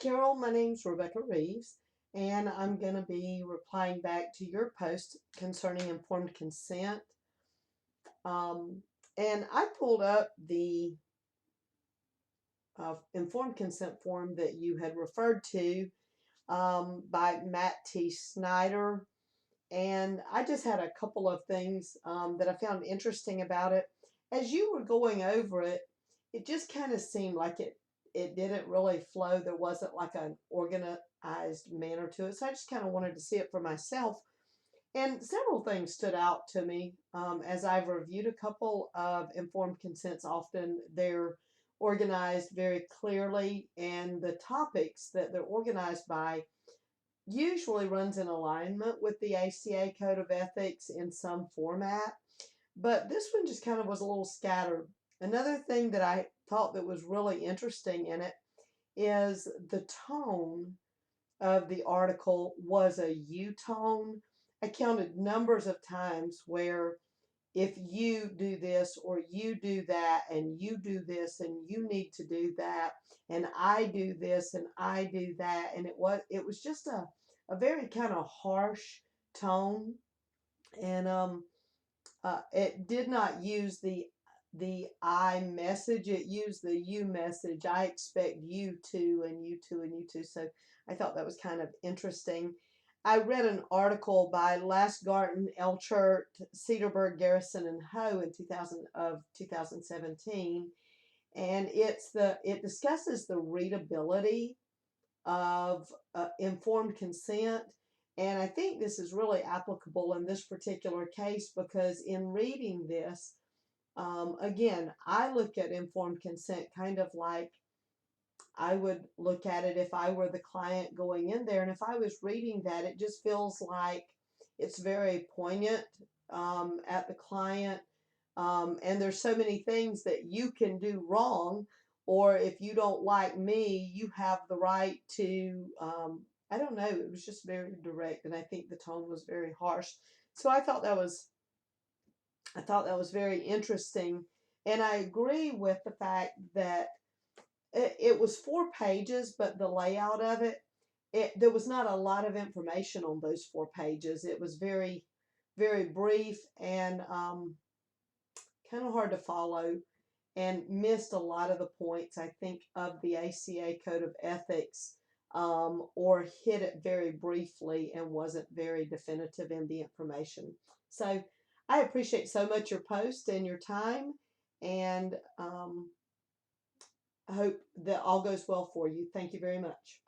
Carol. My name's Rebecca Reeves, and I'm going to be replying back to your post concerning informed consent. Um, and I pulled up the informed consent form that you had referred to by Matt T. Snyder. And I just had a couple of things that I found interesting about it. As you were going over it, it just kind of seemed like it didn't really flow. There wasn't like an organized manner to it. So I just kind of wanted to see it for myself. And several things stood out to me as I've reviewed a couple of informed consents. Often they're organized very clearly, and the topics that they're organized by usually runs in alignment with the ACA Code of Ethics in some format. But this one just kind of was a little scattered. Another thing that I thought that was really interesting in it is the tone of the article was a you tone. I counted numbers of times where if you do this or you do that and you do this and you need to do that and I do this and I do that, and it was just a very kind of harsh tone. And it did not use the I message. It used the you message. I expect you to, and you to, and you to. So I thought that was kind of interesting. I read an article by Lasgarten, Elchert, Cedarburg, Garrison, and Ho in 2017, and it discusses the readability of informed consent. And I think this is really applicable in this particular case because in reading this, again, I look at informed consent kind of like I would look at it if I were the client going in there. And if I was reading that, it just feels like it's very poignant at the client. And there's so many things that you can do wrong, or if you don't like me, you have the right to, I don't know, it was just very direct, and I think the tone was very harsh. So I thought that was very interesting, and I agree with the fact that it was 4 pages, but the layout of it there was not a lot of information on those 4 pages. It was very, very brief and kind of hard to follow, and missed a lot of the points, I think, of the ACA Code of Ethics, or hit it very briefly and wasn't very definitive in the information. So I appreciate so much your post and your time, and I hope that all goes well for you. Thank you very much.